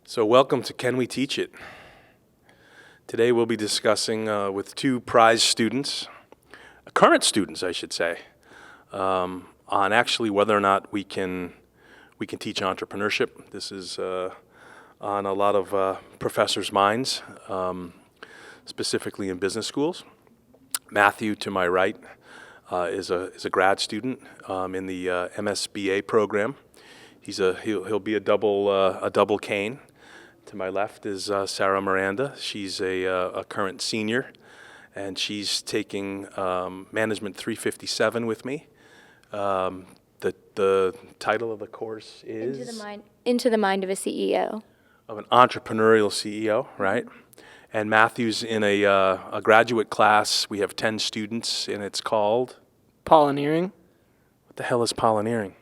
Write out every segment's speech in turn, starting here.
So welcome to Can We Teach It? Today we'll be discussing with two prize students, current students I should say, on actually whether or not we can teach entrepreneurship. This is on a lot of professors' minds, specifically in business schools. Matthew, to my right, is a grad student in the MSBA program. He'll be a double cane. To my left is Sarah Miranda. She's a current senior, and she's taking Management 357 with me. The title of the course is Into the Mind of a CEO. Of an entrepreneurial CEO, right? And Matthew's in a graduate class. We have 10 students, and it's called Pollinating. What the hell is pollinating?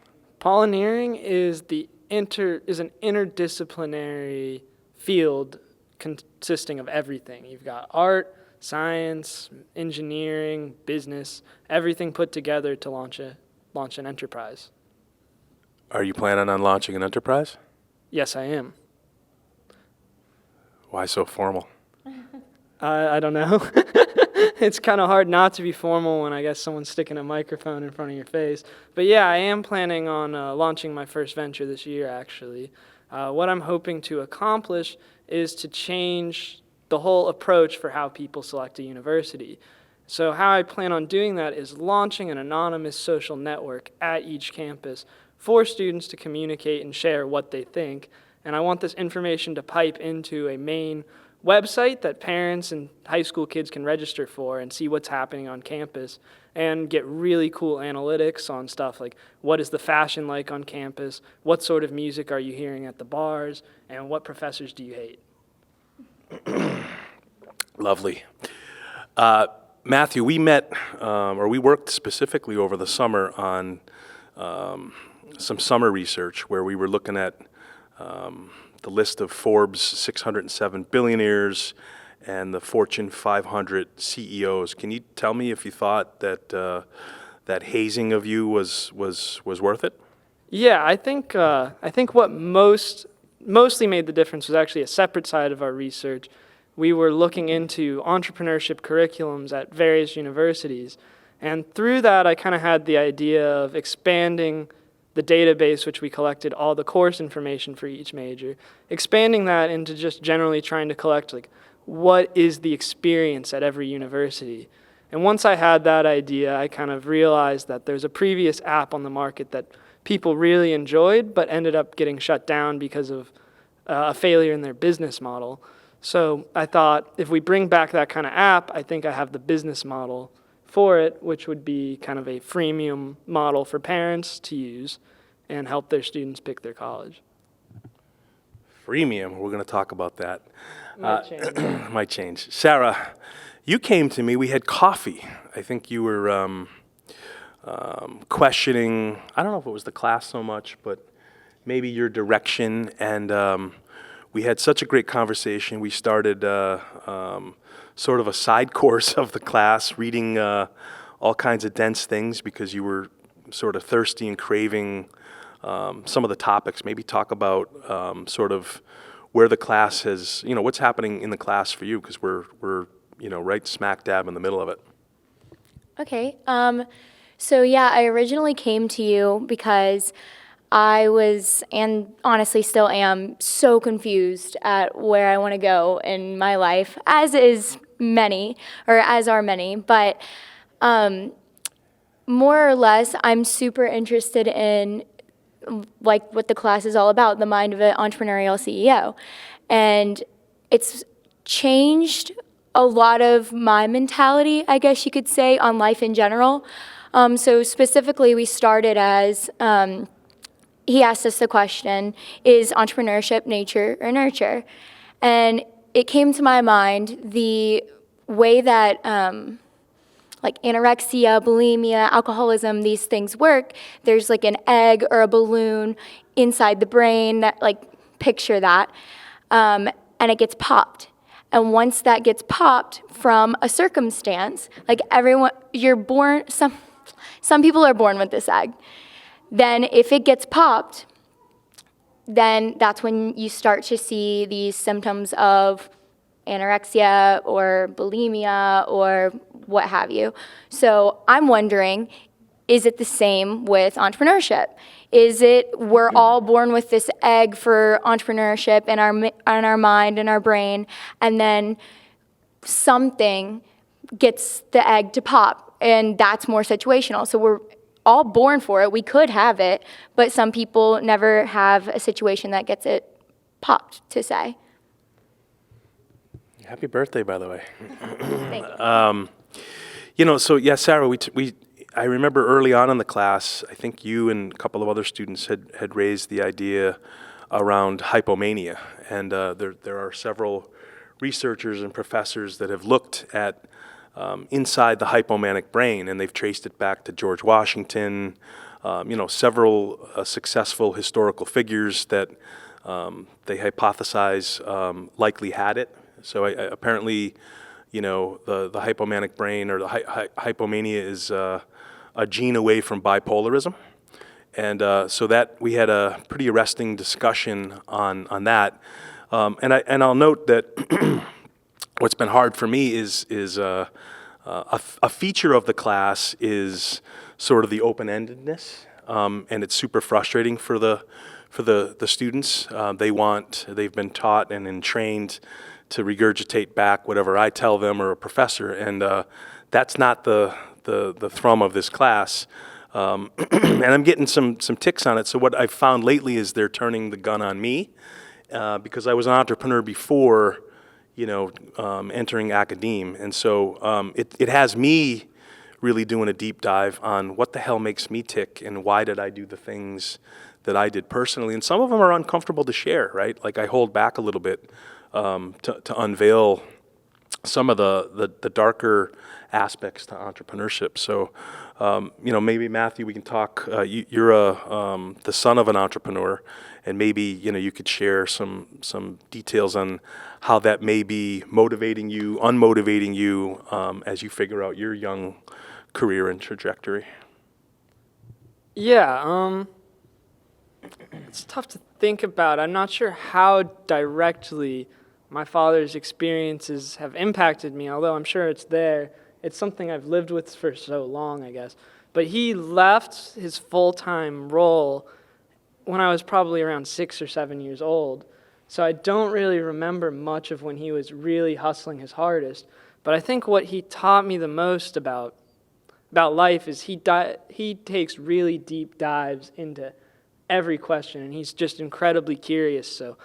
Pollinating is an interdisciplinary field consisting of everything. You've got art, science, engineering, business, everything put together to launch an enterprise. Are you planning on launching an enterprise? Yes, I am. Why so formal? I don't know. It's kind of hard not to be formal when I guess someone's sticking a microphone in front of your face. But yeah, I am planning on launching my first venture this year, actually. What I'm hoping to accomplish is to change the whole approach for how people select a university. So how I plan on doing that is launching an anonymous social network at each campus for students to communicate and share what they think. And I want this information to pipe into a main website that parents and high school kids can register for and see what's happening on campus and get really cool analytics on stuff like what is the fashion like on campus, what sort of music are you hearing at the bars, and what professors do you hate. Lovely. Matthew, we met, or we worked specifically over the summer on some summer research where we were looking at the list of Forbes 607 billionaires and the Fortune 500 CEOs. Can you tell me if you thought that that hazing of you was worth it? Yeah, I think what mostly made the difference was actually a separate side of our research. We were looking into entrepreneurship curriculums at various universities, and through that I kind of had the idea of expanding the database, which we collected all the course information for each major, expanding that into just generally trying to collect like what is the experience at every university. And once I had that idea, I kind of realized that there's a previous app on the market that people really enjoyed but ended up getting shut down because of a failure in their business model. So I thought if we bring back that kind of app, I think I have the business model for it, which would be kind of a freemium model for parents to use and help their students pick their college. Freemium, we're going to talk about that. Might change. Might change. Sarah, you came to me, we had coffee. I think you were questioning, I don't know if it was the class so much, but maybe your direction, and we had such a great conversation. We started sort of a side course of the class, reading all kinds of dense things because you were sort of thirsty and craving some of the topics. Maybe talk about sort of where the class has, what's happening in the class for you, because we're right smack dab in the middle of it. Okay. So yeah, I originally came to you because I was, and honestly still am, so confused at where I want to go in my life, as are many, but more or less, I'm super interested in like what the class is all about, the mind of an entrepreneurial CEO. And it's changed a lot of my mentality, I guess you could say, on life in general. So specifically, we started as he asked us the question, is entrepreneurship nature or nurture? And it came to my mind the way that like anorexia, bulimia, alcoholism, these things work. There's like an egg or a balloon inside the brain, that like picture that, and it gets popped. And once that gets popped from a circumstance, like everyone, you're born, some people are born with this egg. Then if it gets popped, then that's when you start to see these symptoms of anorexia or bulimia or what have you. So I'm wondering, is it the same with entrepreneurship? Is it we're all born with this egg for entrepreneurship in our mind and our brain, and then something gets the egg to pop, and that's more situational. So we're all born for it. We could have it, but some people never have a situation that gets it popped, to say. Happy birthday, by the way. Thank you. So yeah, Sarah, I remember early on in the class, I think you and a couple of other students had raised the idea around hypomania, and there are several researchers and professors that have looked at inside the hypomanic brain, and they've traced it back to George Washington, several successful historical figures that they hypothesize likely had it. So apparently, the hypomanic brain or the hypomania is a gene away from bipolarism. And so that we had a pretty arresting discussion on that. And I'll note that what's been hard for me is a feature of the class is sort of the open-endedness, and it's super frustrating for the students. They've been taught and trained to regurgitate back whatever I tell them or a professor, and that's not the thrum of this class. And I'm getting some ticks on it. So what I've found lately is they're turning the gun on me because I was an entrepreneur before, entering academe, and so it has me really doing a deep dive on what the hell makes me tick and why did I do the things that I did personally. And some of them are uncomfortable to share, right? Like I hold back a little bit to unveil some of the darker aspects to entrepreneurship. So, maybe Matthew, we can talk. You're the son of an entrepreneur, and maybe you could share some details on how that may be motivating you, unmotivating you as you figure out your young career and trajectory. Yeah, it's tough to think about. I'm not sure how directly my father's experiences have impacted me, although I'm sure it's there. It's something I've lived with for so long, I guess. But he left his full-time role when I was probably around 6 or 7 years old. So I don't really remember much of when he was really hustling his hardest. But I think what he taught me the most about life is he takes really deep dives into every question, and he's just incredibly curious. So,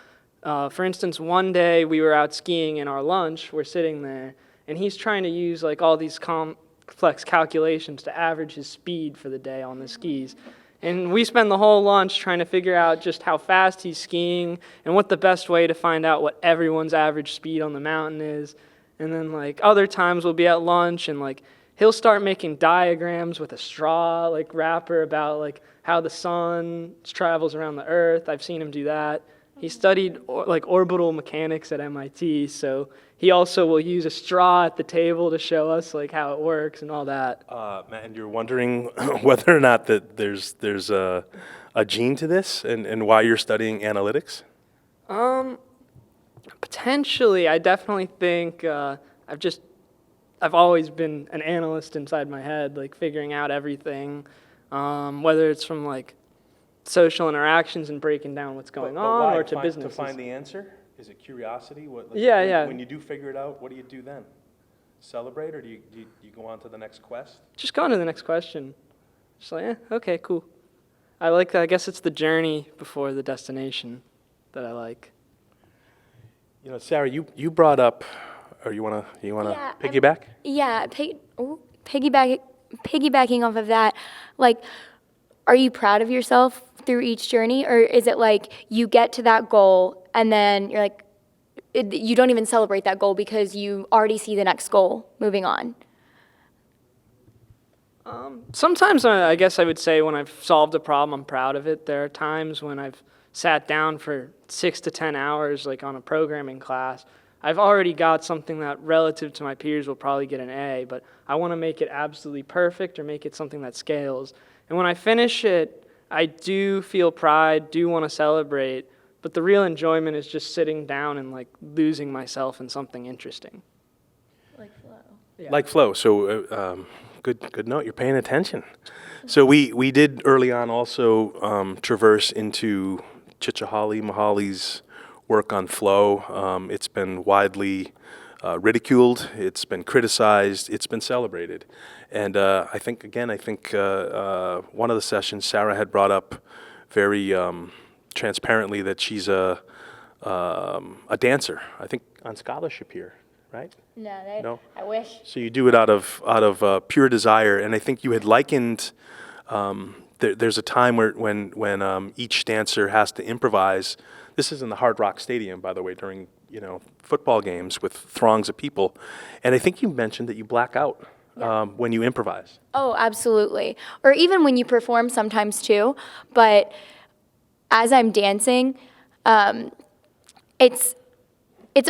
for instance, one day we were out skiing in our lunch, we're sitting there, and he's trying to use like all these complex calculations to average his speed for the day on the skis. And we spend the whole lunch trying to figure out just how fast he's skiing and what the best way to find out what everyone's average speed on the mountain is. And then like other times we'll be at lunch and like he'll start making diagrams with a straw like wrapper about like how the sun travels around the earth. I've seen him do that. He studied orbital mechanics at MIT, so he also will use a straw at the table to show us like how it works and all that. And you're wondering whether or not that there's a gene to this and why you're studying analytics? Potentially. I definitely think I've always been an analyst inside my head, like figuring out everything, whether it's from like social interactions and breaking down what's going on, or to businesses. To find the answer? Is it curiosity? Yeah. When you do figure it out, what do you do then? Celebrate, or do you go on to the next quest? Just go on to the next question. Just like, okay, cool. I guess it's the journey before the destination that I like. Sarah, you brought up, or you wanna piggyback? Piggybacking off of that, like, are you proud of yourself through each journey, or is it like you get to that goal and then you're like, you don't even celebrate that goal because you already see the next goal moving on? Sometimes I guess I would say when I've solved a problem, I'm proud of it. There are times when I've sat down for 6 to 10 hours, like on a programming class. I've already got something that relative to my peers will probably get an A, but I want to make it absolutely perfect or make it something that scales. And when I finish it, I do feel pride, do want to celebrate, but the real enjoyment is just sitting down and like losing myself in something interesting. Like flow. Yeah. Like flow. So good note. You're paying attention. So we did early on also traverse into Mahali's work on flow. It's been widely ridiculed. It's been criticized. It's been celebrated. And I think one of the sessions Sarah had brought up very transparently that she's a dancer. I think on scholarship here, right? No, I wish. So you do it out of pure desire, and I think you had likened. There's a time when each dancer has to improvise. This is in the Hard Rock Stadium, by the way, during football games with throngs of people, and I think you mentioned that you black out when you improvise. Oh, absolutely. Or even when you perform sometimes too. But as I'm dancing, it's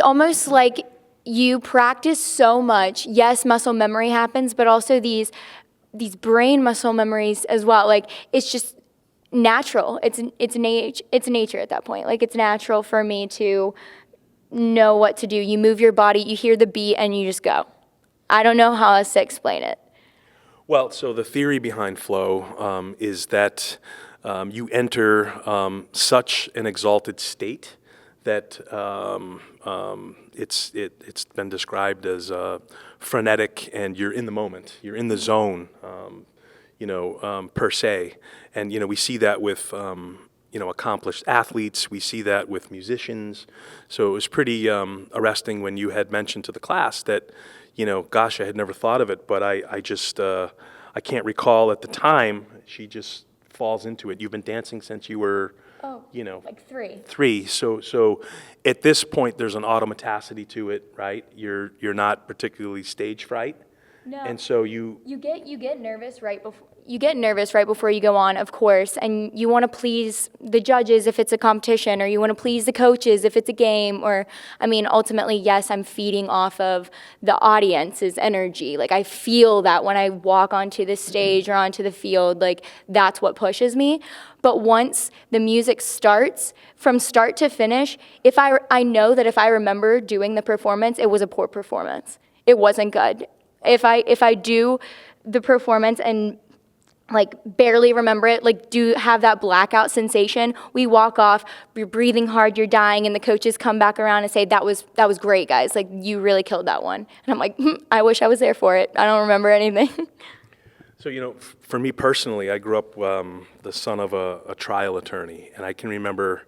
almost like you practice so much. Yes, muscle memory happens, but also these brain muscle memories as well. Like it's just natural. It's nature at that point. Like it's natural for me to know what to do. You move your body, you hear the beat, and you just go. I don't know how else to explain it. Well, so the theory behind flow is that you enter such an exalted state that it's been described as frenetic, and you're in the moment, you're in the zone, per se. And we see that with accomplished athletes. We see that with musicians. So it was pretty arresting when you had mentioned to the class that, gosh, I had never thought of it, but I just I can't recall at the time. She just falls into it. You've been dancing since you were, like 3. 3. So at this point, there's an automaticity to it, right? You're not particularly stage fright. No. And so you get nervous right before you go on, of course, and you want to please the judges if it's a competition, or you want to please the coaches if it's a game, or ultimately, yes, I'm feeding off of the audience's energy. Like I feel that when I walk onto the stage or onto the field, like that's what pushes me. But once the music starts, from start to finish, I know that if I remember doing the performance, it was a poor performance. It wasn't good. If I do the performance and like barely remember it, like do have that blackout sensation, we walk off, you're breathing hard, you're dying, and the coaches come back around and say, that was great, guys. Like you really killed that one. And I'm like, I wish I was there for it. I don't remember anything. So, for me personally, I grew up the son of a trial attorney, and I can remember,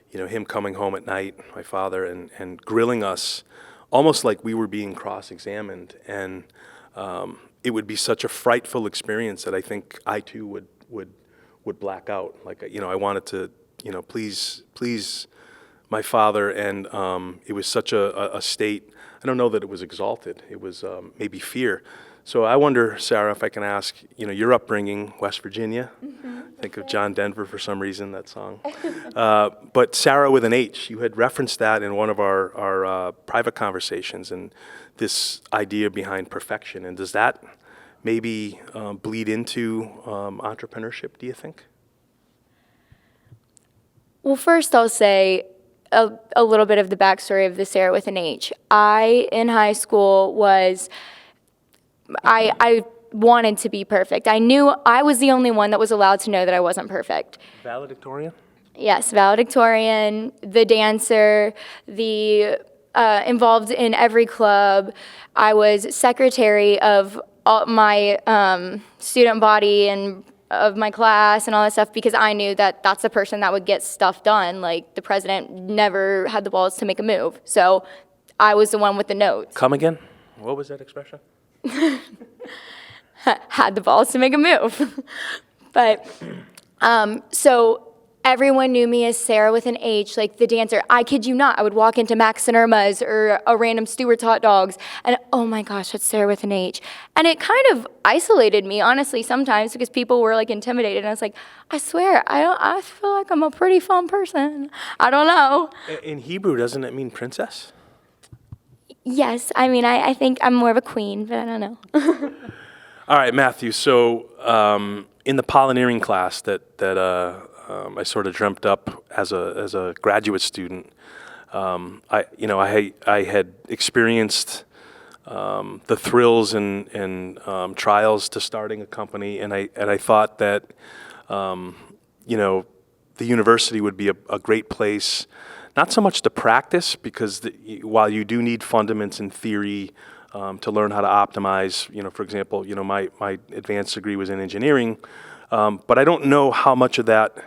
him coming home at night, my father, and grilling us almost like we were being cross-examined, and it would be such a frightful experience that I think I too would black out. Like, I wanted to, please my father, and it was such a state. I don't know that it was exalted. It was maybe fear. So I wonder, Sarah, if I can ask, your upbringing, West Virginia. Think of John Denver for some reason, that song. But Sarah with an H, you had referenced that in one of our private conversations, and this idea behind perfection. And does that maybe bleed into entrepreneurship, do you think? Well, first I'll say a little bit of the backstory of the Sarah with an H. In high school, I wanted to be perfect. I knew I was the only one that was allowed to know that I wasn't perfect. Valedictorian? Yes, valedictorian, the dancer, involved in every club. I was secretary of all my student body and of my class and all that stuff, because I knew that that's the person that would get stuff done. Like the president never had the balls to make a move. So I was the one with the notes. Come again? What was that expression? Had the balls to make a move. But so everyone knew me as Sarah with an H, like the dancer. I kid you not, I would walk into Max and Irma's or a random Stewart's Hot Dogs, and oh my gosh, that's Sarah with an H. And it kind of isolated me, honestly, sometimes, because people were like intimidated, and I was like, I swear, I feel like I'm a pretty fun person. I don't know. In Hebrew, doesn't it mean princess? Yes, I think I'm more of a queen, but I don't know. All right, Matthew, so in the pioneering class that I sort of dreamt up as a graduate student, I had experienced the thrills and trials to starting a company, and I thought that the university would be a great place, not so much to practice, because while you do need fundamentals in theory to learn how to optimize, for example, my advanced degree was in engineering, but I don't know how much of that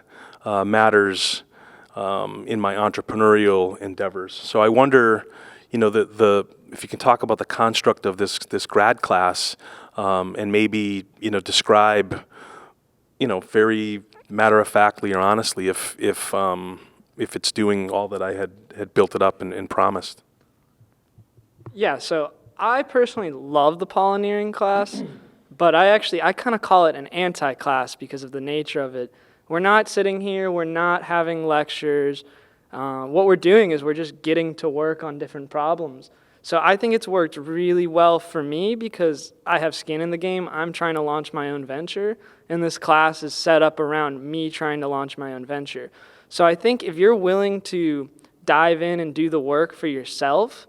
matters in my entrepreneurial endeavors. So I wonder, if you can talk about the construct of this grad class, and maybe describe, very matter-of-factly or honestly, if it's doing all that I had built it up and promised. Yeah, so I personally love the polyneering class, but I kind of call it an anti-class because of the nature of it. We're not sitting here, we're not having lectures. What we're doing is we're just getting to work on different problems. So I think it's worked really well for me because I have skin in the game. I'm trying to launch my own venture, and this class is set up around me trying to launch my own venture. So I think if you're willing to dive in and do the work for yourself,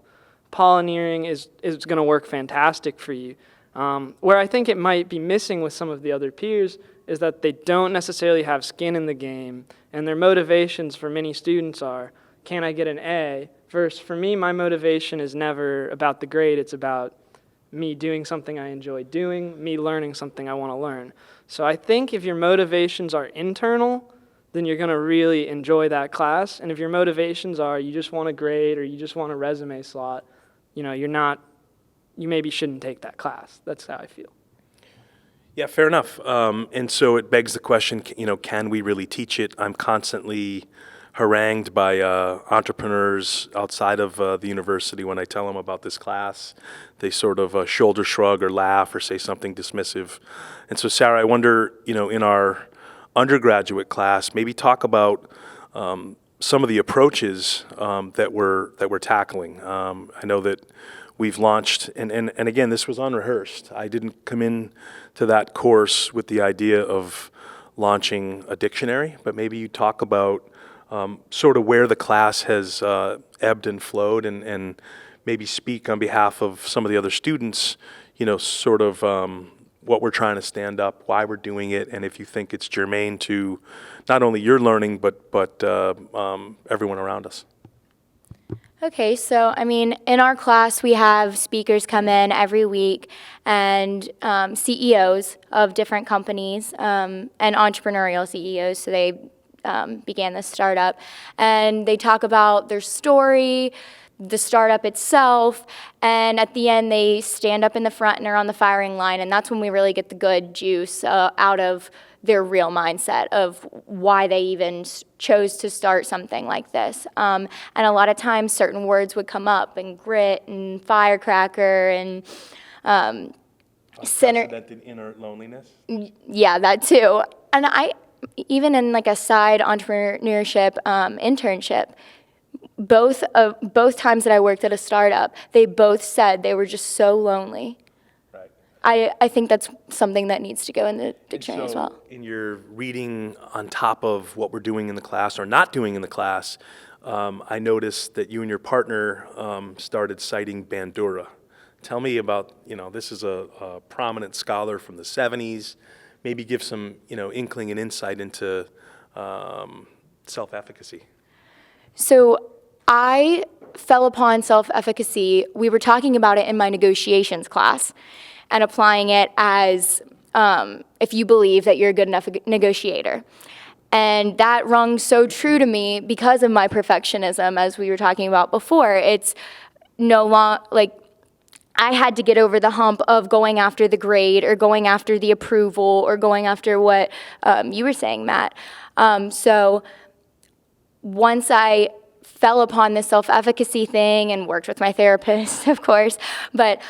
polyneering is going to work fantastic for you. Where I think it might be missing with some of the other peers is that they don't necessarily have skin in the game, and their motivations for many students are, can I get an A? Versus for me, my motivation is never about the grade. It's about me doing something I enjoy doing, me learning something I want to learn. So I think if your motivations are internal, then you're going to really enjoy that class. And if your motivations are you just want a grade or you just want a resume slot, you maybe shouldn't take that class. That's how I feel. Yeah, fair enough. And so it begs the question, can we really teach it? I'm constantly harangued by entrepreneurs outside of the university when I tell them about this class. They sort of shoulder shrug or laugh or say something dismissive. And so, Sarah, I wonder, in our undergraduate class, maybe talk about some of the approaches that we're tackling. I know that we've launched, and again, this was unrehearsed. I didn't come in to that course with the idea of launching a dictionary, but maybe you talk about sort of where the class has ebbed and flowed, and maybe speak on behalf of some of the other students, sort of what we're trying to stand up, why we're doing it, and if you think it's germane to not only your learning, but everyone around us. Okay, so in our class we have speakers come in every week, and CEOs of different companies and entrepreneurial CEOs. So they began this startup, and they talk about their story, the startup itself, and at the end they stand up in the front and are on the firing line, and that's when we really get the good juice out of their real mindset of why they even chose to start something like this. And a lot of times certain words would come up, and grit and firecracker and Unprecedented inner loneliness? Yeah, that too. And even in like a side entrepreneurship internship, both times that I worked at a startup, they both said they were just so lonely. Right. I think that's something that needs to go in the dictionary as well. In your reading on top of what we're doing in the class or not doing in the class, I noticed that you and your partner started citing Bandura. Tell me about, this is a prominent scholar from the 70s. Maybe give some, inkling and insight into self-efficacy. So I fell upon self-efficacy. We were talking about it in my negotiations class and applying it as if you believe that you're a good enough negotiator. And that rung so true to me because of my perfectionism, as we were talking about before. It's no longer, I had to get over the hump of going after the grade or going after the approval or going after what you were saying, Matt. So once I fell upon this self-efficacy thing and worked with my therapist, of course, but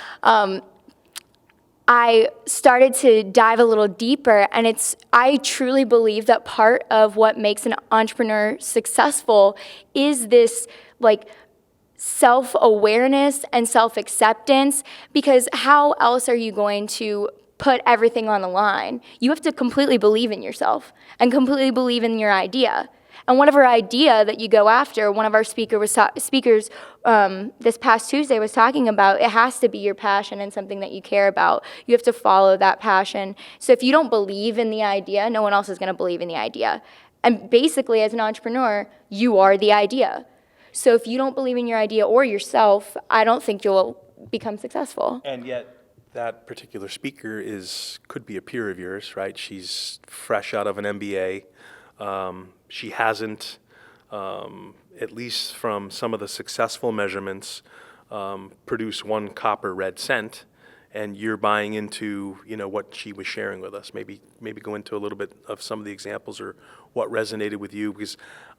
I started to dive a little deeper, and I truly believe that part of what makes an entrepreneur successful is this self-awareness and self-acceptance, because how else are you going to put everything on the line. You have to completely believe in yourself and completely believe in your idea. And whatever idea that you go after, one of our speakers this past Tuesday was talking about, it has to be your passion and something that you care about. You have to follow that passion. So if you don't believe in the idea, no one else is going to believe in the idea. And basically, as an entrepreneur, you are the idea. So if you don't believe in your idea or yourself, I don't think you'll become successful. And yet, that particular speaker could be a peer of yours, right? She's fresh out of an MBA. She hasn't, at least from some of the successful measurements, produced one copper red cent, and you're buying into, what she was sharing with us. Maybe go into a little bit of some of the examples or what resonated with you, because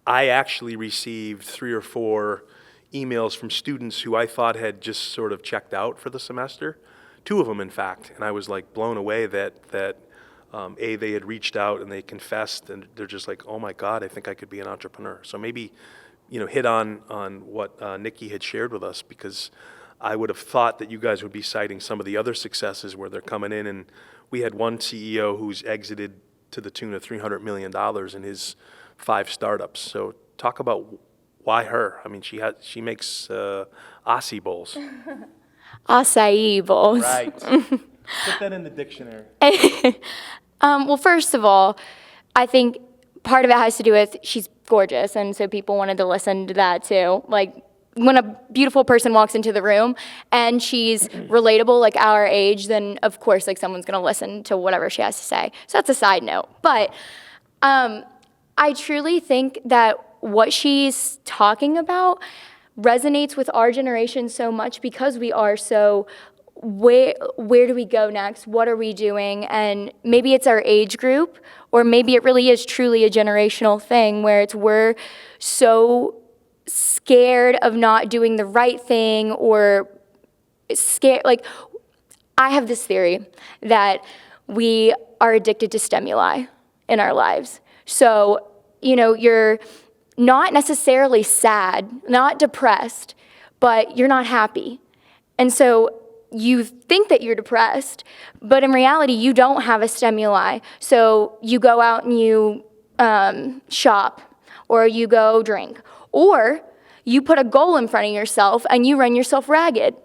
I actually received 3 or 4 emails from students who I thought had just sort of checked out for the semester. 2 of them, in fact, and I was like blown away that they had reached out and they confessed, and they're just like, oh my God, I think I could be an entrepreneur. So maybe, hit on what Nikki had shared with us, because I would have thought that you guys would be citing some of the other successes where they're coming in, and we had one CEO who's exited to the tune of $300 million in his 5 startups. So talk about why her. I mean, she makes Aussie bowls. Acai bowls. Right. Put that in the dictionary. Well, first of all, I think part of it has to do with she's gorgeous, and so people wanted to listen to that too. Like, when a beautiful person walks into the room and she's relatable, like our age, then of course, like, someone's gonna listen to whatever she has to say. So that's a side note. But I truly think that what she's talking about resonates with our generation so much, because we are so, where do we go next? What are we doing? And maybe it's our age group, or maybe it really is truly a generational thing where we're so scared of not doing the right thing, or scared. Like, I have this theory that we are addicted to stimuli in our lives. So, you're not necessarily sad, not depressed, but you're not happy. And so you think that you're depressed, but in reality, you don't have a stimuli. So you go out and you shop, or you go drink, or you put a goal in front of yourself and you run yourself ragged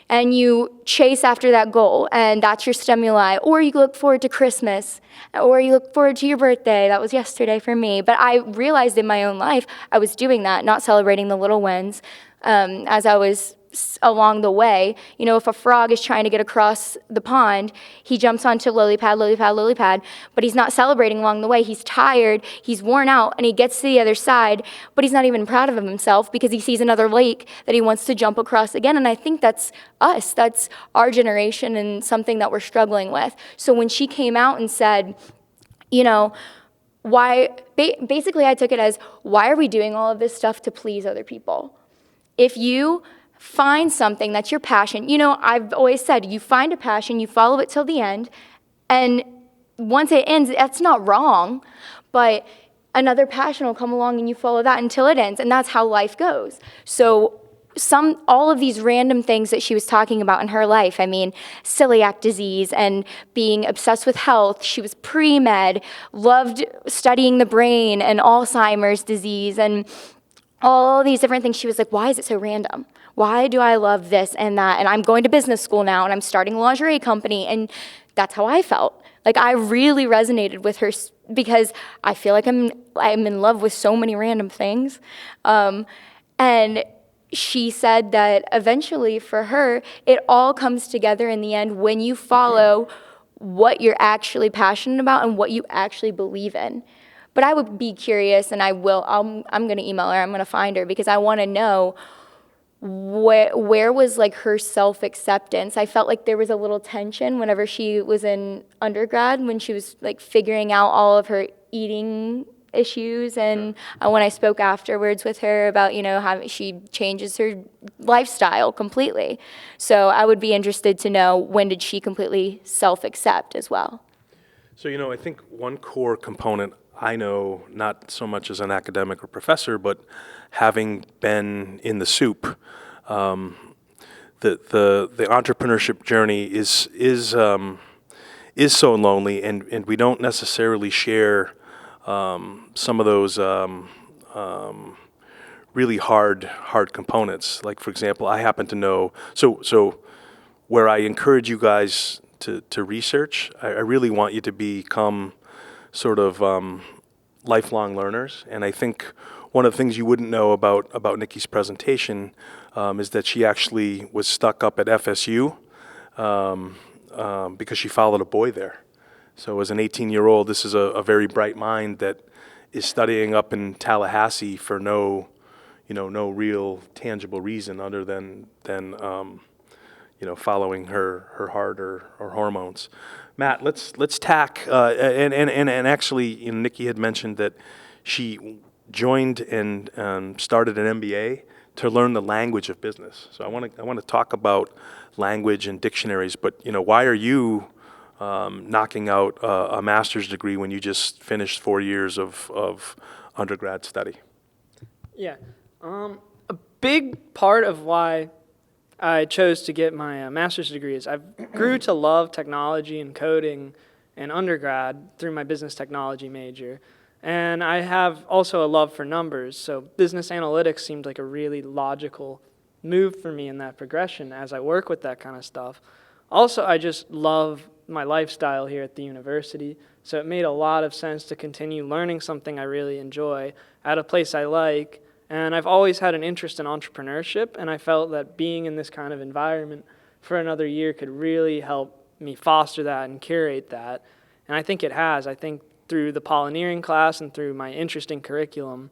and you chase after that goal, and that's your stimuli. Or you look forward to Christmas, or you look forward to your birthday. That was yesterday for me. But I realized in my own life I was doing that, not celebrating the little wins as I was along the way. If a frog is trying to get across the pond, he jumps onto lily pad, lily pad, lily pad, but he's not celebrating along the way. He's tired, he's worn out, and he gets to the other side, but he's not even proud of himself because he sees another lake that he wants to jump across again. And I think that's us, that's our generation, and something that we're struggling with. So when she came out and said, why, basically I took it as, why are we doing all of this stuff to please other people? If you find something that's your passion. I've always said, you find a passion, you follow it till the end, and once it ends, that's not wrong, but another passion will come along and you follow that until it ends, and that's how life goes. So all of these random things that she was talking about in her life, celiac disease and being obsessed with health. She was pre-med, loved studying the brain and Alzheimer's disease and all these different things. She was like, why is it so random? Why do I love this and that? And I'm going to business school now, and I'm starting a lingerie company. And that's how I felt. Like, I really resonated with her because I feel like I'm in love with so many random things. And she said that eventually for her, it all comes together in the end when you follow what you're actually passionate about and what you actually believe in. But I would be curious, and I'm going to email her, I'm going to find her, because I want to know where was like her self-acceptance. I felt like there was a little tension whenever she was in undergrad, when she was like figuring out all of her eating issues, and when I spoke afterwards with her about, how she changes her lifestyle completely. So I would be interested to know, when did she completely self-accept as well? So, I think one core component, I know, not so much as an academic or professor, but having been in the soup, the entrepreneurship journey is is so lonely, and we don't necessarily share some of those really hard components. Like, for example, I happen to know, so where I encourage you guys to research, I really want you to become sort of lifelong learners. And I think one of the things you wouldn't know about Nikki's presentation is that she actually was stuck up at FSU because she followed a boy there. So as an 18-year-old, this is a very bright mind that is studying up in Tallahassee for no real tangible reason other than following her heart or hormones. Matt, let's tack and actually, Nikki had mentioned that she joined and started an MBA to learn the language of business. So I want to talk about language and dictionaries. But why are you knocking out a master's degree when you just finished 4 years of undergrad study? Yeah, a big part of why I chose to get my master's degree is I grew to love technology and coding in undergrad through my business technology major. And I have also a love for numbers, so business analytics seemed like a really logical move for me in that progression as I work with that kind of stuff. Also, I just love my lifestyle here at the university, so it made a lot of sense to continue learning something I really enjoy at a place I like. And I've always had an interest in entrepreneurship, and I felt that being in this kind of environment for another year could really help me foster that and curate that. And I think it has. I think through the Polyneering class and through my interesting curriculum,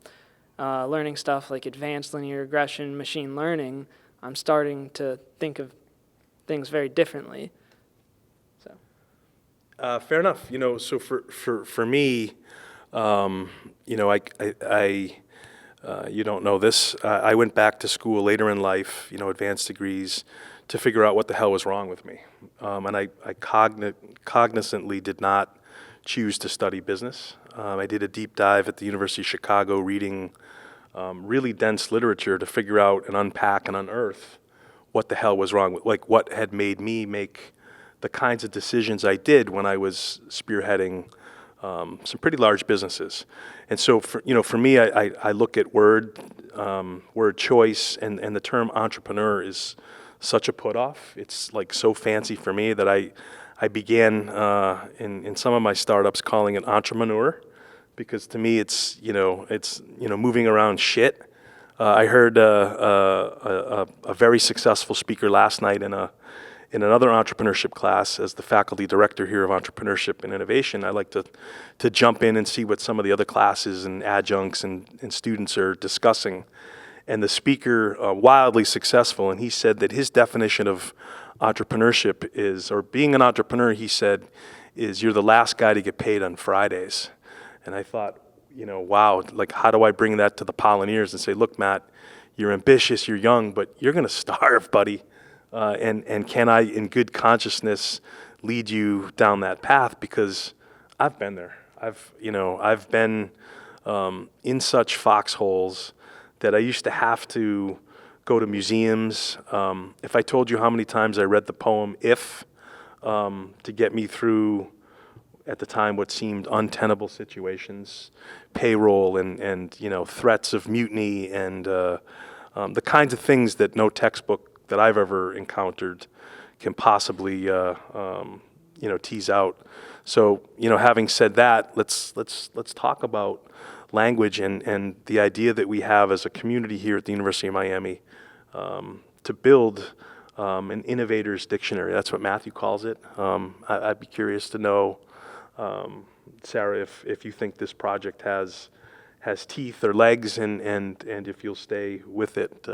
learning stuff like advanced linear regression, machine learning, I'm starting to think of things very differently. So. Fair enough. So for me, I you don't know this. I went back to school later in life, advanced degrees, to figure out what the hell was wrong with me. And I cognizantly did not choose to study business. I did a deep dive at the University of Chicago reading really dense literature to figure out and unpack and unearth what the hell was wrong with, like what had made me make the kinds of decisions I did when I was spearheading some pretty large businesses. And so for me, I look at word choice, and the term entrepreneur is such a put off. It's like so fancy for me that I began in some of my startups calling it entrepreneur, because to me it's moving around shit. I heard a very successful speaker last night in another entrepreneurship class. As the faculty director here of entrepreneurship and innovation, I like to jump in and see what some of the other classes and adjuncts and students are discussing. And the speaker, wildly successful, and he said that his definition of entrepreneurship is, or being an entrepreneur, he said, is you're the last guy to get paid on Fridays. And I thought, wow, like how do I bring that to the Polyneers and say, look, Matt, you're ambitious, you're young, but you're going to starve, buddy. And can I, in good consciousness, lead you down that path? Because I've been there. I've been in such foxholes that I used to have to go to museums. If I told you how many times I read the poem "If" to get me through, at the time, what seemed untenable situations, payroll and threats of mutiny and the kinds of things that no textbook that I've ever encountered can possibly tease out. So having said that, let's talk about language and the idea that we have as a community here at the University of Miami to build an innovator's dictionary. That's what Matthew calls it. I'd be curious to know, Sarah, if you think this project has teeth or legs, and if you'll stay with it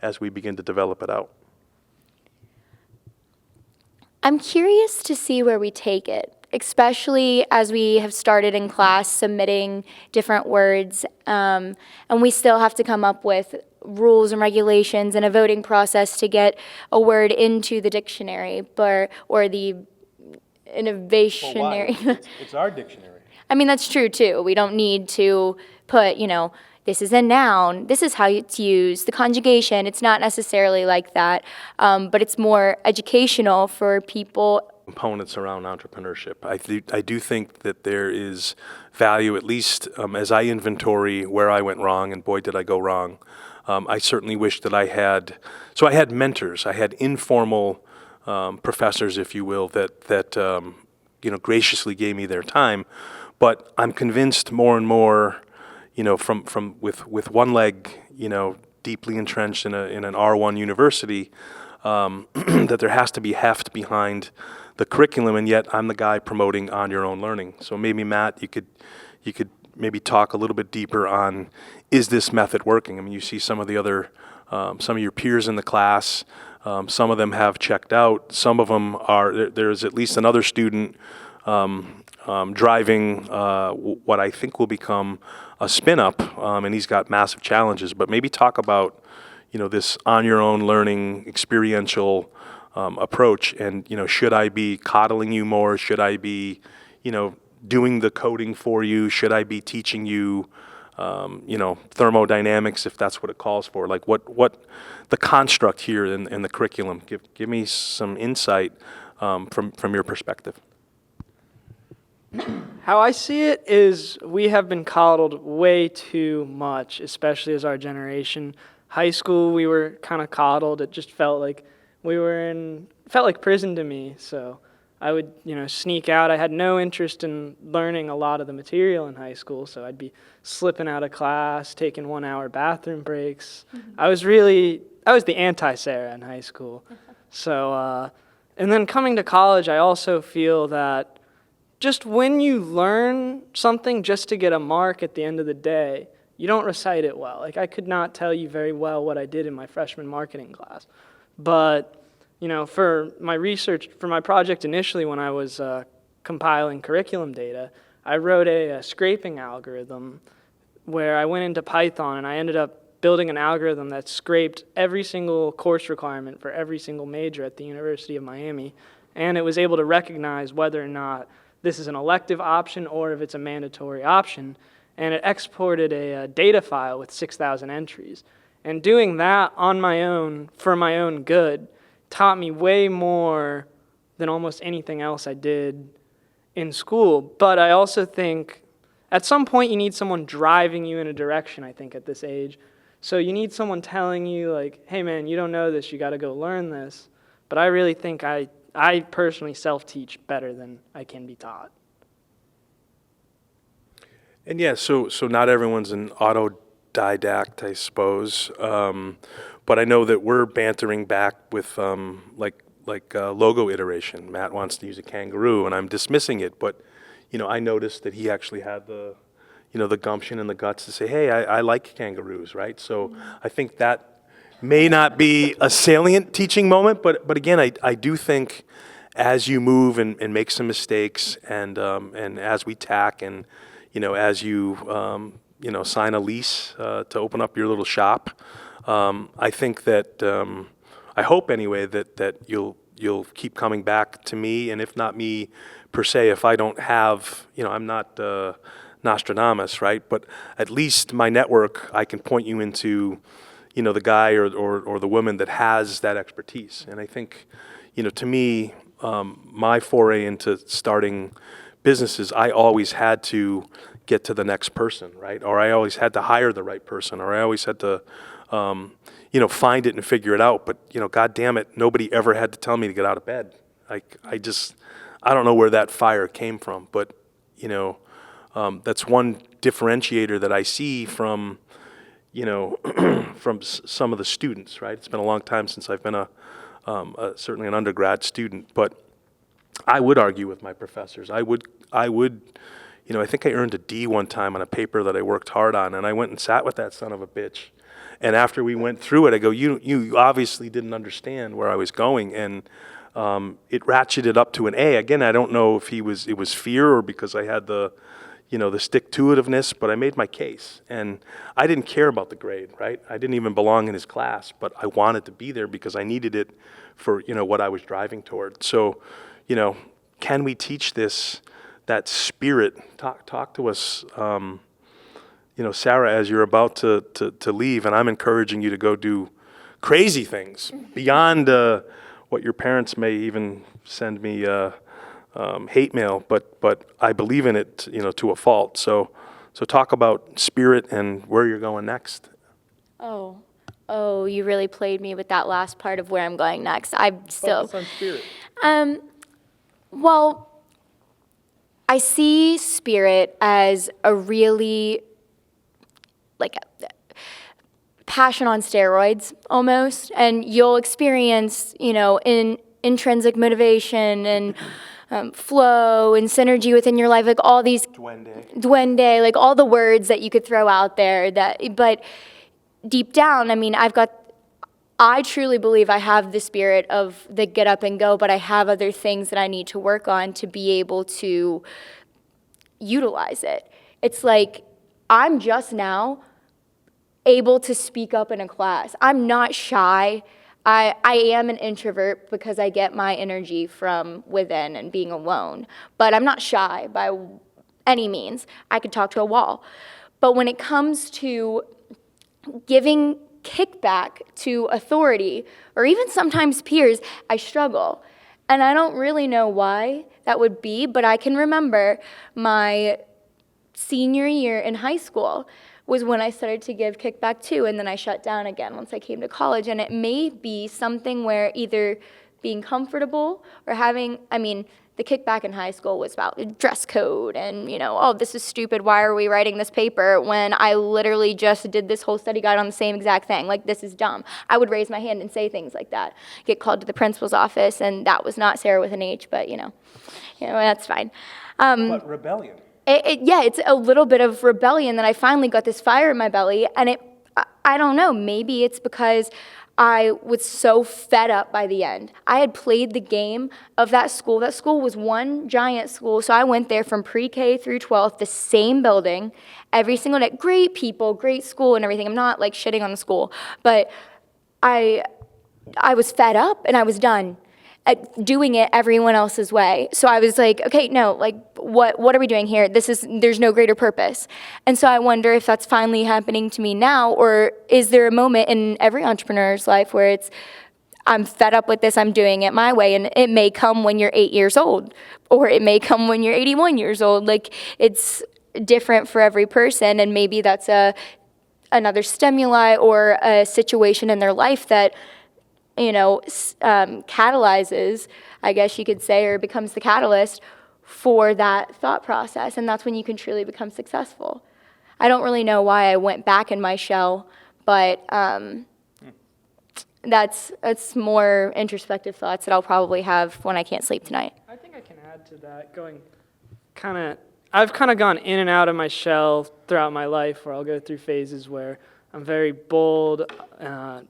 as we begin to develop it out. I'm curious to see where we take it, especially as we have started in class submitting different words, and we still have to come up with rules and regulations and a voting process to get a word into the dictionary, or the innovationary. Well, why? It's our dictionary. I mean, that's true too. We don't need to put, this is a noun, this is how it's used, the conjugation. It's not necessarily like that, but it's more educational for people components around entrepreneurship. I do think that there is value, at least as I inventory where I went wrong, and boy, did I go wrong. I certainly wish that I had mentors. I had informal professors, if you will, that graciously gave me their time. But I'm convinced more and more, from with one leg, deeply entrenched in an R1 university, that there has to be heft behind the curriculum, and yet I'm the guy promoting on your own learning. So maybe Matt, you could maybe talk a little bit deeper on, is this method working? I mean, you see some of the other, some of your peers in the class, some of them have checked out, some of them are, there's at least another student driving what I think will become a spin-up, and he's got massive challenges. But maybe talk about, this on-your-own learning, experiential approach, and, should I be coddling you more? Should I be, doing the coding for you? Should I be teaching you, thermodynamics, if that's what it calls for? Like what the construct here in the curriculum? Give me some insight from your perspective. How I see it is we have been coddled way too much, especially as our generation. High school, we were kind of coddled. It just felt like felt like prison to me. So I would, sneak out. I had no interest in learning a lot of the material in high school, so I'd be slipping out of class, taking 1-hour bathroom breaks. Mm-hmm. I was the anti-Sarah in high school. So, and then coming to college, I also feel that just when you learn something just to get a mark at the end of the day, you don't recite it well. Like, I could not tell you very well what I did in my freshman marketing class. But, for my research, for my project initially when I was compiling curriculum data, I wrote a scraping algorithm where I went into Python and I ended up building an algorithm that scraped every single course requirement for every single major at the University of Miami. And it was able to recognize whether or not this is an elective option or if it's a mandatory option. And it exported a data file with 6,000 entries. And doing that on my own, for my own good, taught me way more than almost anything else I did in school. But I also think at some point you need someone driving you in a direction, I think, at this age. So you need someone telling you, like, hey man, you don't know this, you gotta go learn this. But I really think I personally self-teach better than I can be taught. And yeah, so not everyone's an autodidact, I suppose. But I know that we're bantering back with logo iteration. Matt wants to use a kangaroo, and I'm dismissing it. But I noticed that he actually had the gumption and the guts to say, hey, I like kangaroos, right? So I think that may not be a salient teaching moment, but again, I do think as you move and make some mistakes, and as we tack, and as you sign a lease to open up your little shop, I think that I hope anyway that you'll keep coming back to me, and if not me per se, if I don't have, I'm not Nostradamus, right? But at least my network, I can point you into the guy or the woman that has that expertise. And I think, to me, my foray into starting businesses, I always had to get to the next person, right? Or I always had to hire the right person, or I always had to, find it and figure it out. But, God damn it, nobody ever had to tell me to get out of bed. I don't know where that fire came from, but, that's one differentiator that I see from, from some of the students, right? It's been a long time since I've been certainly an undergrad student, but I would argue with my professors. I would, I think I earned a D one time on a paper that I worked hard on, and I went and sat with that son of a bitch. And after we went through it, I go, you obviously didn't understand where I was going, and it ratcheted up to an A. Again, I don't know if it was fear or because I had the stick-to-itiveness, but I made my case. And I didn't care about the grade, right? I didn't even belong in his class, but I wanted to be there because I needed it for, what I was driving toward. So, can we teach that spirit? Talk to us, Sarah, as you're about to leave, and I'm encouraging you to go do crazy things beyond what your parents may even send me hate mail, but I believe in it, to a fault. So talk about spirit and where you're going next. Oh, you really played me with that last part of where I'm going next. I'm still. Focus on spirit. Well, I see spirit as a really, like, passion on steroids almost, and you'll experience, in intrinsic motivation and flow and synergy within your life, like all these duende, like all the words that you could throw out there. But deep down, I truly believe I have the spirit of the get up and go, but I have other things that I need to work on to be able to utilize it. It's like I'm just now able to speak up in a class. I'm not shy. I am an introvert because I get my energy from within and being alone. But I'm not shy by any means. I could talk to a wall. But when it comes to giving kickback to authority, or even sometimes peers, I struggle. And I don't really know why that would be, but I can remember my senior year in high school was when I started to give kickback too, and then I shut down again once I came to college. And it may be something where either being comfortable or having, the kickback in high school was about dress code and, oh, this is stupid, why are we writing this paper when I literally just did this whole study guide on the same exact thing, like this is dumb. I would raise my hand and say things like that, get called to the principal's office, and that was not Sarah with an H, but, that's fine. But rebellion. It's a little bit of rebellion that I finally got this fire in my belly, and I don't know, maybe it's because I was so fed up by the end. I had played the game of that school. That school was one giant school, so I went there from pre-K through 12th, the same building, every single day. Great people, great school and everything. I'm not like shitting on the school, but I was fed up and I was done at doing it everyone else's way. So I was like, okay, no, like what are we doing here? There's no greater purpose. And so I wonder if that's finally happening to me now, or is there a moment in every entrepreneur's life where I'm fed up with this, I'm doing it my way, and it may come when you're 8 years old, or it may come when you're 81 years old. Like, it's different for every person, and maybe that's another stimuli or a situation in their life that catalyzes, I guess you could say, or becomes the catalyst for that thought process, and that's when you can truly become successful. I don't really know why I went back in my shell, but that's more introspective thoughts that I'll probably have when I can't sleep tonight. I think I can add to that, I've kind of gone in and out of my shell throughout my life, where I'll go through phases where I'm very bold,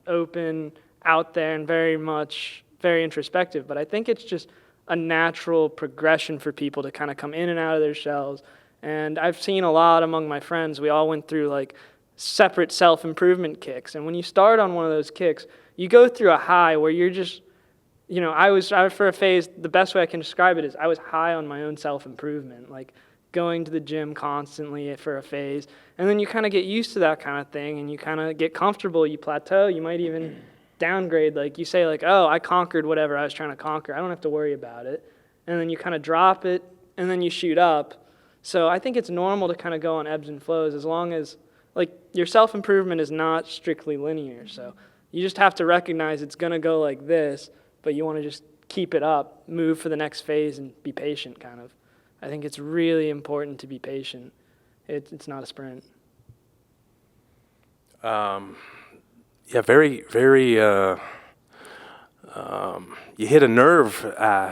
open, out there, and very introspective. But I think it's just a natural progression for people to kind of come in and out of their shells. And I've seen a lot among my friends. We all went through like separate self-improvement kicks. And when you start on one of those kicks, you go through a high where you're just, I was for a phase, the best way I can describe it is I was high on my own self-improvement, like going to the gym constantly for a phase. And then you kind of get used to that kind of thing, and you kind of get comfortable, you plateau, you might even downgrade, like you say, like, oh, I conquered whatever I was trying to conquer, I don't have to worry about it. And then you kind of drop it, and then you shoot up. So I think it's normal to kind of go on ebbs and flows, as long as, like, your self-improvement is not strictly linear. So you just have to recognize it's going to go like this, but you want to just keep it up, move for the next phase, and be patient, kind of. I think it's really important to be patient. It's not a sprint. Yeah, very, very, you hit a nerve,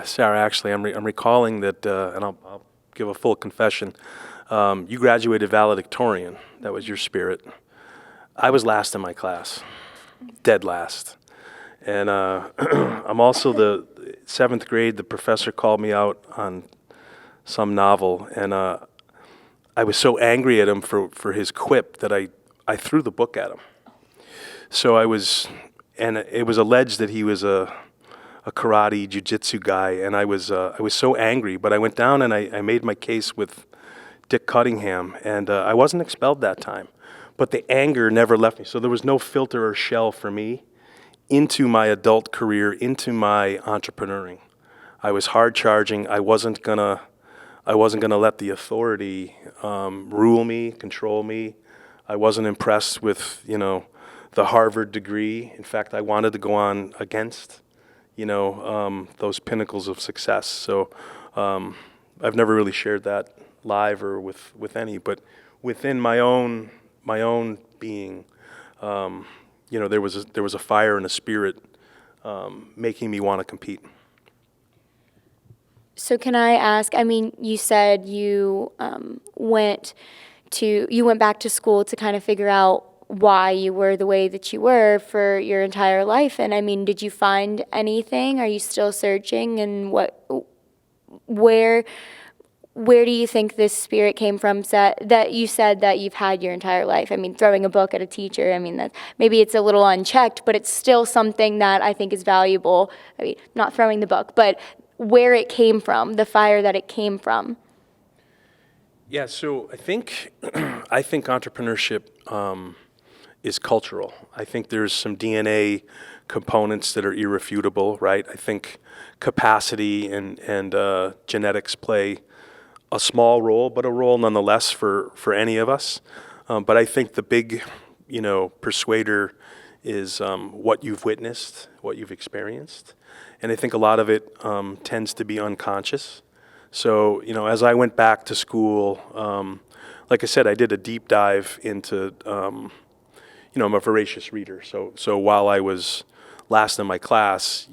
Sarah, actually. I'm recalling that, and I'll give a full confession. You graduated valedictorian. That was your spirit. I was last in my class, dead last. And I'm also the 7th grade, the professor called me out on some novel, and I was so angry at him for his quip that I threw the book at him. So it was alleged that he was a karate, jiu-jitsu guy, and I was so angry. But I went down and I made my case with Dick Cunningham, and I wasn't expelled that time. But the anger never left me, so there was no filter or shell for me. into my adult career, into my entrepreneuring. I was hard charging. I wasn't gonna let the authority rule me, control me. I wasn't impressed with, the Harvard degree. In fact, I wanted to go on against, those pinnacles of success. So I've never really shared that live or with any, but within my own being, there was a fire and a spirit making me want to compete. So can I ask, I mean, you said you went back to school to kind of figure out why you were the way that you were for your entire life. And I mean, did you find anything? Are you still searching? And where do you think this spirit came from that you said that you've had your entire life? I mean, throwing a book at a teacher, I mean, maybe it's a little unchecked, but it's still something that I think is valuable. I mean, not throwing the book, but where it came from, the fire that it came from. Yeah, so I think entrepreneurship is cultural. I think there's some DNA components that are irrefutable, right? I think capacity and genetics play a small role, but a role nonetheless for any of us. But I think the big, persuader is what you've witnessed, what you've experienced. And I think a lot of it tends to be unconscious. So, as I went back to school, like I said, I did a deep dive into, I'm a voracious reader. So while I was last in my class,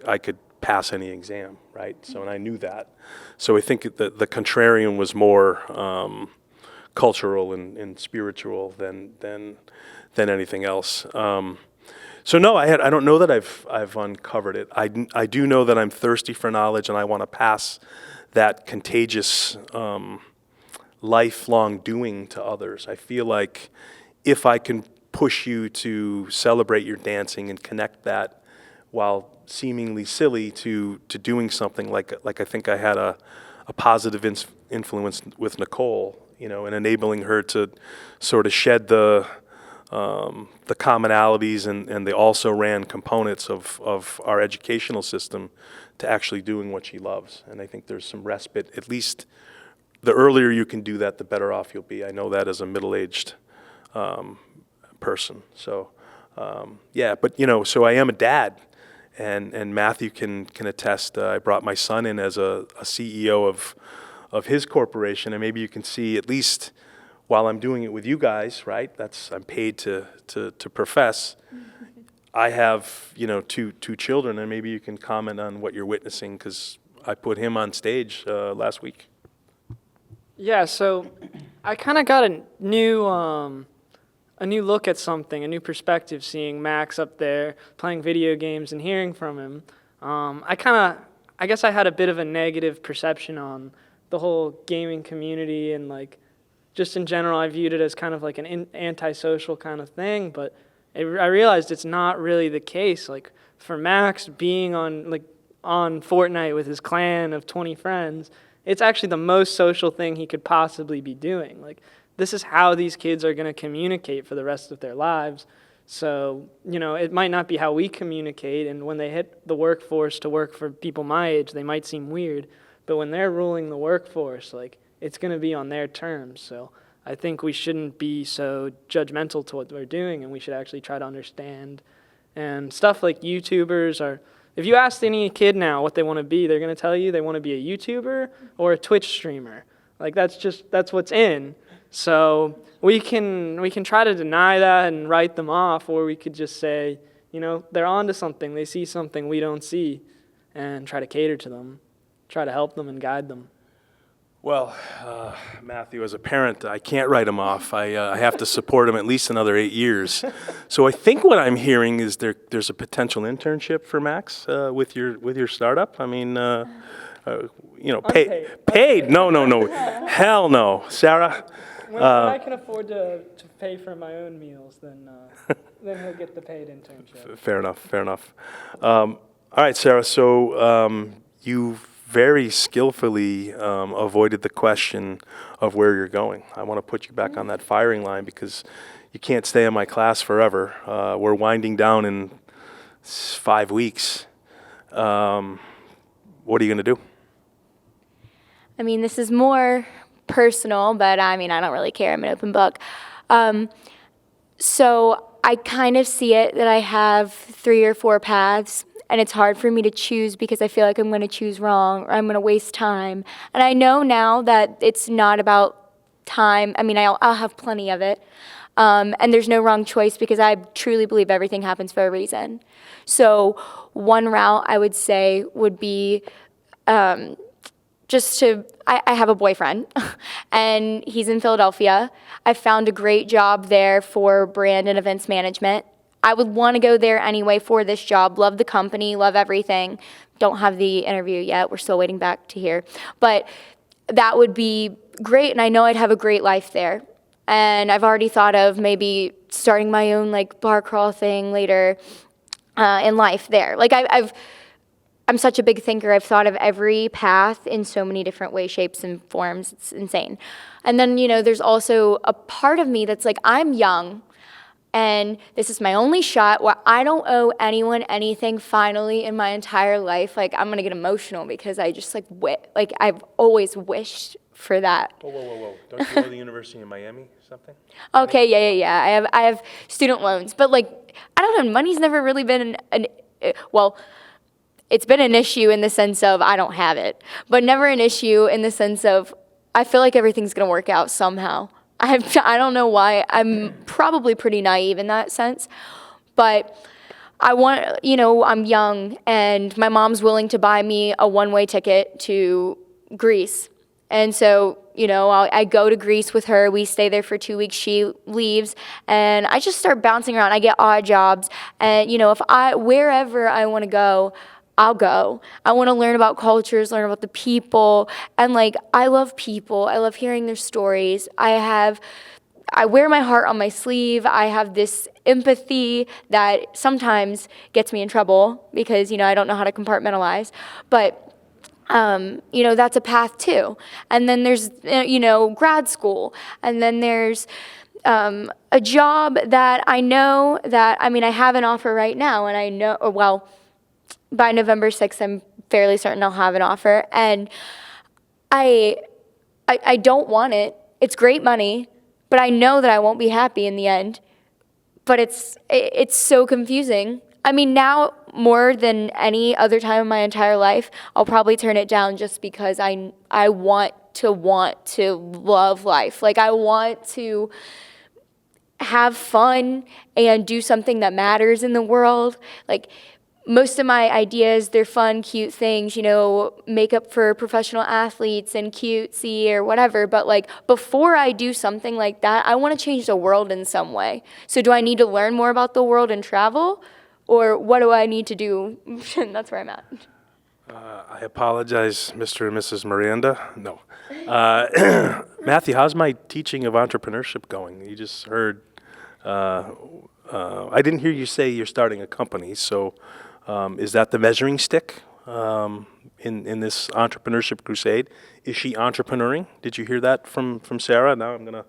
I could pass any exam, right? So, and I knew that. So I think that the contrarian was more cultural and spiritual than anything else. So no, I don't know that I've uncovered it. I do know that I'm thirsty for knowledge, and I want to pass that contagious lifelong doing to others. I feel like if I can push you to celebrate your dancing and connect that while seemingly silly to doing something like I think I had a positive influence with Nicole, and enabling her to sort of shed the commonalities and the also-ran components of our educational system to actually doing what she loves. And I think there's some respite. At least the earlier you can do that, the better off you'll be. I know that as a middle-aged person. So, but so I am a dad, and Matthew can attest. I brought my son in as a CEO of his corporation, and maybe you can see at least while I'm doing it with you guys, right? I'm paid to profess. I have, two children, and maybe you can comment on what you're witnessing, because I put him on stage last week. Yeah, so I kind of got a new look at something, a new perspective, seeing Max up there playing video games and hearing from him. I guess I had a bit of a negative perception on the whole gaming community, and just in general, I viewed it as kind of like an antisocial kind of thing, but I realized it's not really the case. For Max, being on Fortnite with his clan of 20 friends, it's actually the most social thing he could possibly be doing. This is how these kids are going to communicate for the rest of their lives. So, it might not be how we communicate, and when they hit the workforce to work for people my age, they might seem weird, but when they're ruling the workforce, it's going to be on their terms. So I think we shouldn't be so judgmental to what we're doing, and we should actually try to understand. And stuff like YouTubers are, if you ask any kid now what they want to be, they're going to tell you they want to be a YouTuber or a Twitch streamer. That's what's in. So we can try to deny that and write them off, or we could just say, they're onto something. They see something we don't see, and try to cater to them, try to help them and guide them. Well, Matthew, as a parent, I can't write him off. I have to support him at least another 8 years. So I think what I'm hearing is there's a potential internship for Max with your startup. I mean, paid? No, hell no, Sarah. When I can afford to pay for my own meals, then he'll get the paid internship. Fair enough. All right, Sarah. So you very skillfully avoided the question of where you're going. I want to put you back on that firing line, because you can't stay in my class forever. We're winding down in It's 5 weeks. What are you going to do? I mean, this is more personal, but I mean, I don't really care. I'm an open book. So I kind of see it that I have 3 or 4 paths, and it's hard for me to choose because I feel like I'm going to choose wrong or I'm going to waste time. And I know now that it's not about time. I mean, I'll have plenty of it. And there's no wrong choice because I truly believe everything happens for a reason. So one route I would say would be I have a boyfriend, and he's in Philadelphia. I found a great job there for brand and events management. I would want to go there anyway for this job. Love the company, love everything. Don't have the interview yet. We're still waiting back to hear. But that would be great, and I know I'd have a great life there. And I've already thought of maybe starting my own like bar crawl thing later in life there. Like I'm such a big thinker. I've thought of every path in so many different ways, shapes, and forms. It's insane. And then, there's also a part of me that's like, I'm young, and this is my only shot where I don't owe anyone anything finally in my entire life. Like, I'm going to get emotional because I just, I've always wished for that. Whoa. Don't you know the University of Miami or something? Okay, yeah. I have student loans. But, I don't know, money's never really been it's been an issue in the sense of I don't have it, but never an issue in the sense of I feel like everything's going to work out somehow. I don't know why. I'm probably pretty naive in that sense, but I'm young, and my mom's willing to buy me a one-way ticket to Greece. And so, I go to Greece with her. We stay there for 2 weeks. She leaves, and I just start bouncing around. I get odd jobs, and, wherever I want to go, I'll go. I want to learn about cultures, learn about the people, and I love people. I love hearing their stories. I wear my heart on my sleeve. I have this empathy that sometimes gets me in trouble because, I don't know how to compartmentalize. But, that's a path too. And then there's, grad school. And then there's a job that I know that, I have an offer right now, and I know, by November 6th, I'm fairly certain I'll have an offer. And I don't want it. It's great money, but I know that I won't be happy in the end. But it's so confusing. Now more than any other time in my entire life, I'll probably turn it down just because I want to love life. I want to have fun and do something that matters in the world. Most of my ideas, they're fun, cute things, makeup for professional athletes and cutesy or whatever. But before I do something like that, I want to change the world in some way. So do I need to learn more about the world and travel? Or what do I need to do? That's where I'm at. I apologize, Mr. and Mrs. Miranda. No. Matthew, how's my teaching of entrepreneurship going? You just heard, I didn't hear you say you're starting a company, so is that the measuring stick in this entrepreneurship crusade? Is she entrepreneuring? Did you hear that from Sarah? Now I'm going to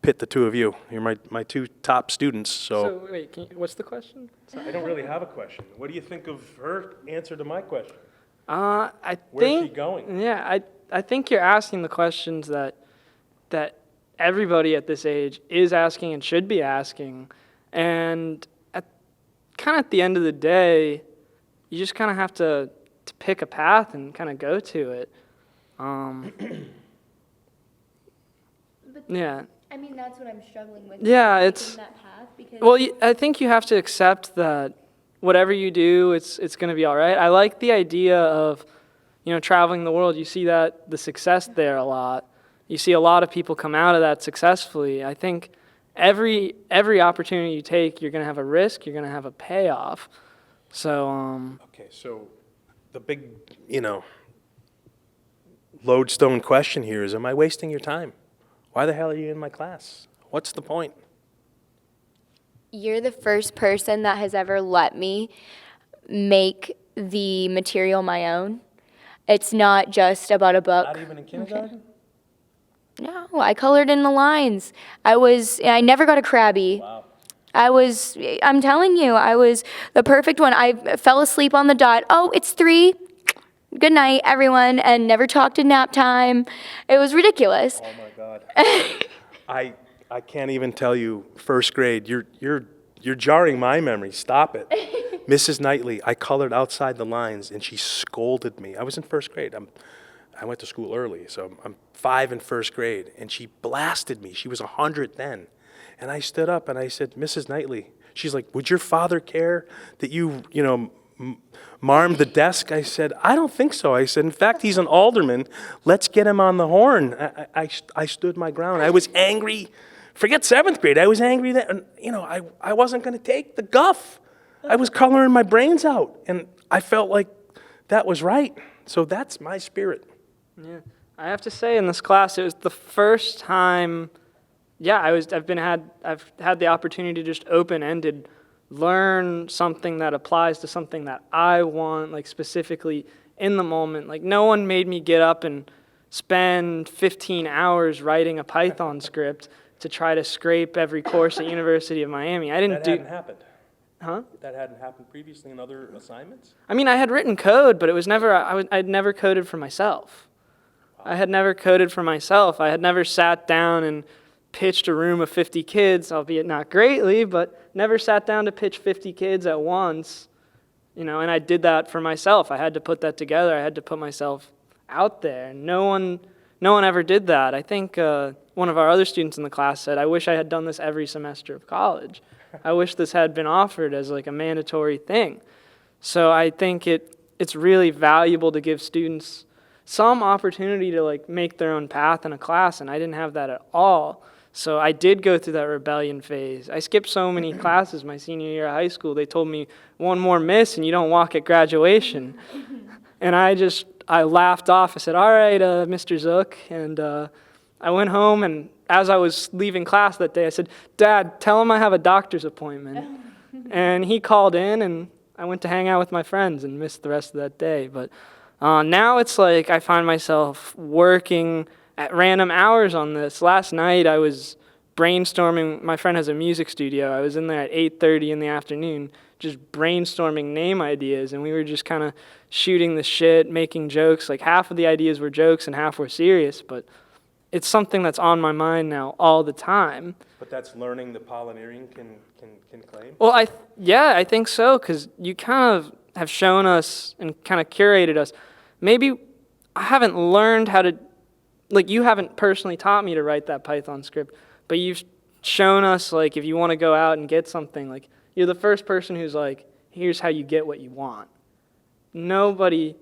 pit the two of you. You're my 2 top students. So wait, what's the question? I don't really have a question. What do you think of her answer to my question? Where's she going? Yeah, I think you're asking the questions that everybody at this age is asking and should be asking. And at the end of the day, you just kind of have to pick a path and kind of go to it. Yeah. That's what I'm struggling with. Yeah, it's that path because I think you have to accept that whatever you do, it's going to be all right. I like the idea of, traveling the world. You see the success there a lot. You see a lot of people come out of that successfully. I think every opportunity you take, you're going to have a risk, you're going to have a payoff. So Okay, so the big, lodestone question here is, am I wasting your time? Why the hell are you in my class? What's the point? you're the first person that has ever let me make the material my own. It's not just about a book. Not even in kindergarten? No, I colored in the lines. I never got a Krabby. Wow. I'm telling you, I was the perfect one. I fell asleep on the dot. Oh, it's 3. Good night, everyone, and never talked in nap time. It was ridiculous. Oh my God. I can't even tell you, first grade. You're jarring my memory. Stop it. Mrs. Knightley, I colored outside the lines, and she scolded me. I was in first grade. I went to school early, so I'm 5 in first grade, and she blasted me. She was 100 then. And I stood up and I said, Mrs. Knightley, she's like, would your father care that you marmed the desk? I said, I don't think so. I said, in fact, he's an alderman. Let's get him on the horn. I stood my ground. I was angry. Forget 7th grade. I was angry that, I wasn't going to take the guff. I was coloring my brains out, and I felt like that was right. So that's my spirit. Yeah, I have to say, in this class, it was the first time. Yeah, I've had the opportunity to just open-ended learn something that applies to something that I want, like specifically in the moment. Like, no one made me get up and spend 15 hours writing a Python script to try to scrape every course at University of Miami. I didn't That do. hadn't happened. Huh? That hadn't happened previously in other assignments? I mean, I had written code, but it was never. I'd never coded for myself. I had never coded for myself. I had never sat down and pitched a room of 50 kids, albeit not greatly, but never sat down to pitch 50 kids at once, and I did that for myself. I had to put that together. I had to put myself out there. No one ever did that. I think one of our other students in the class said, I wish I had done this every semester of college. I wish this had been offered as like a mandatory thing. So I think it's really valuable to give students some opportunity to like make their own path in a class, and I didn't have that at all. So I did go through that rebellion phase. I skipped so many classes my senior year of high school. They told me, one more miss and you don't walk at graduation. And I laughed off. I said, all right, Mr. Zook. And I went home, and as I was leaving class that day, I said, Dad, tell him I have a doctor's appointment. And he called in, and I went to hang out with my friends and missed the rest of that day. But now it's like I find myself working at random hours on this. Last night I was brainstorming. My friend has a music studio. I was in there at 8:30 in the afternoon just brainstorming name ideas, and we were just kind of shooting the shit, making jokes. Like, half of the ideas were jokes and half were serious, but it's something that's on my mind now all the time. But that's learning the Polynarian can claim? Well, I think so, because you kind of have shown us and kind of curated us. Maybe I haven't learned how to, like, you haven't personally taught me to write that Python script, but you've shown us, like, if you want to go out and get something, like, you're the first person who's like, here's how you get what you want. Nobody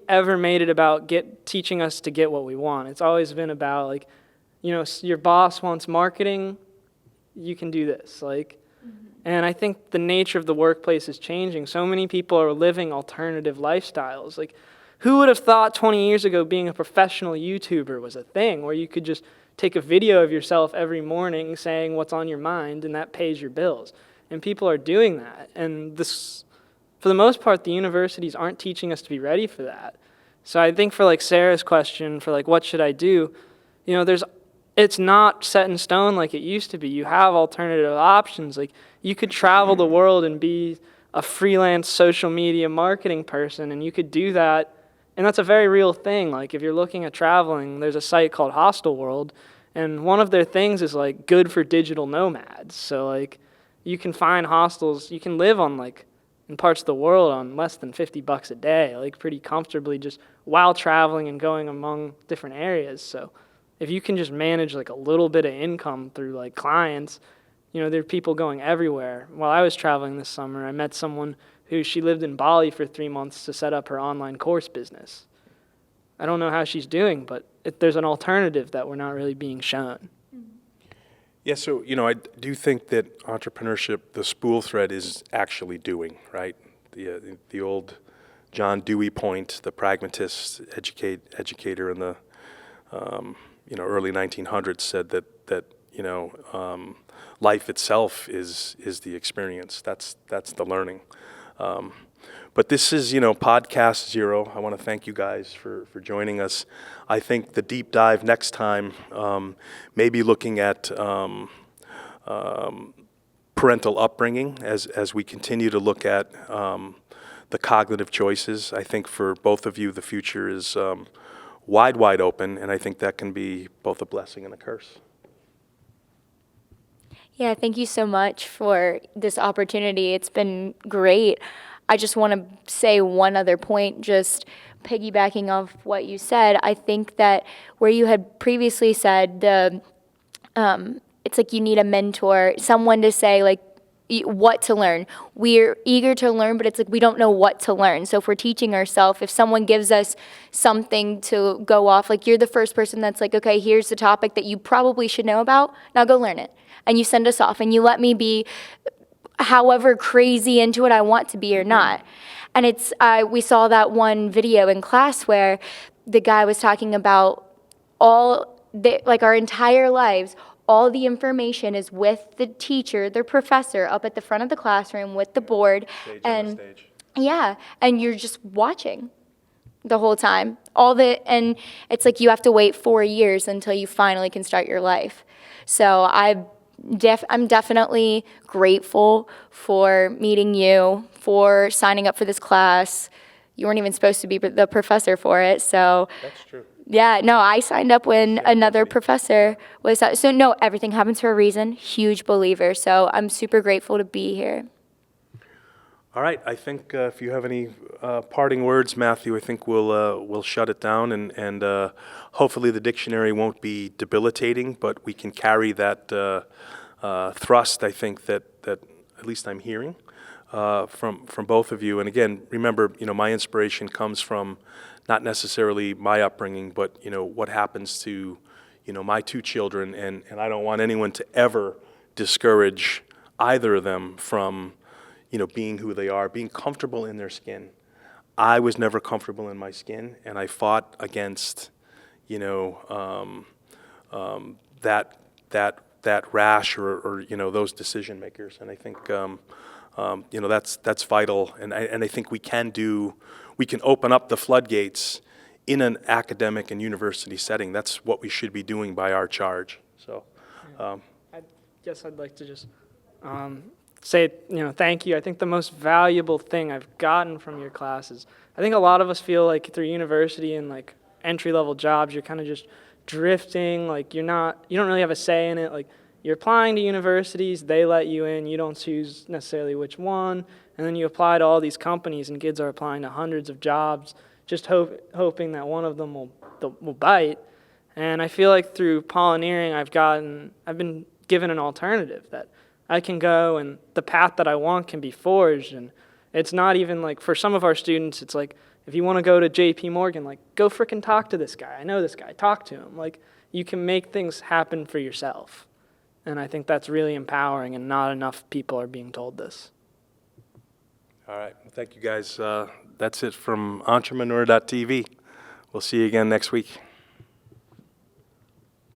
ever made it about teaching us to get what we want. It's always been about, like, your boss wants marketing, you can do this. Like, and I think the nature of the workplace is changing. So many people are living alternative lifestyles. Like, who would have thought 20 years ago being a professional YouTuber was a thing, where you could just take a video of yourself every morning saying what's on your mind, and that pays your bills. And people are doing that. And this, for the most part, the universities aren't teaching us to be ready for that. So I think for, like, Sarah's question, for, like, what should I do? It's not set in stone like it used to be. You have alternative options. Like, you could travel the world and be a freelance social media marketing person, and you could do that. And that's a very real thing. Like, if you're looking at traveling, there's a site called Hostel World, and one of their things is, like, good for digital nomads. So, like, you can find hostels, you can live on, like, in parts of the world on less than $50 a day, like, pretty comfortably, just while traveling and going among different areas. So if you can just manage, like, a little bit of income through, like, clients, there are people going everywhere. While I was traveling this summer, I met someone she lived in Bali for 3 months to set up her online course business. I don't know how she's doing, but there's an alternative that we're not really being shown. Yeah, so, I do think that entrepreneurship, the spool thread, is actually doing, right? The old John Dewey point, the pragmatist educator in the early 1900s said that life itself is the experience. That's the learning. But this is, Podcast Zero. I want to thank you guys for joining us. I think the deep dive next time, maybe looking at parental upbringing as we continue to look at the cognitive choices. I think for both of you, the future is wide open, and I think that can be both a blessing and a curse. Yeah, thank you so much for this opportunity. It's been great. I just want to say one other point, just piggybacking off what you said. I think that where you had previously said it's like you need a mentor, someone to say like what to learn. We're eager to learn, but it's like we don't know what to learn. So if we're teaching ourselves, if someone gives us something to go off, like you're the first person that's like, okay, here's the topic that you probably should know about, now go learn it. And you send us off and you let me be however crazy into it I want to be or not. And we saw that one video in class where the guy was talking about like our entire lives, all the information is with the teacher, the professor, up at the front of the classroom with the board. And yeah, and you're just watching the whole time. And it's like you have to wait 4 years until you finally can start your life. So I'm definitely grateful for meeting you, for signing up for this class. You weren't even supposed to be the professor for it, so. That's true. Yeah, no, I signed up when another professor was. So no, everything happens for a reason. Huge believer. So I'm super grateful to be here. All right, I think if you have any parting words, Matthew, I think we'll shut it down, and hopefully the dictionary won't be debilitating, but we can carry that thrust. I think that at least I'm hearing from both of you. And again, remember, my inspiration comes from not necessarily my upbringing, but what happens to my two children, and I don't want anyone to ever discourage either of them from being who they are, being comfortable in their skin. I was never comfortable in my skin, and I fought against, that rash or those decision makers. And I think, that's vital. And I think we can open up the floodgates in an academic and university setting. That's what we should be doing by our charge. So, I guess I'd like to just say, thank you. I think the most valuable thing I've gotten from your classes, I think a lot of us feel like through university and like entry-level jobs, you're kind of just drifting, like you don't really have a say in it. Like you're applying to universities, they let you in, you don't choose necessarily which one, and then you apply to all these companies and kids are applying to hundreds of jobs, just hoping that one of them will bite. And I feel like through Paulineering, I've been given an alternative that I can go and the path that I want can be forged. And it's not even like, for some of our students, it's like, if you want to go to JP Morgan, like, go frickin' talk to this guy. I know this guy. Talk to him. Like, you can make things happen for yourself. And I think that's really empowering, and not enough people are being told this. all right. Thank you, guys. That's it from Entrepreneur.tv. We'll see you again next week.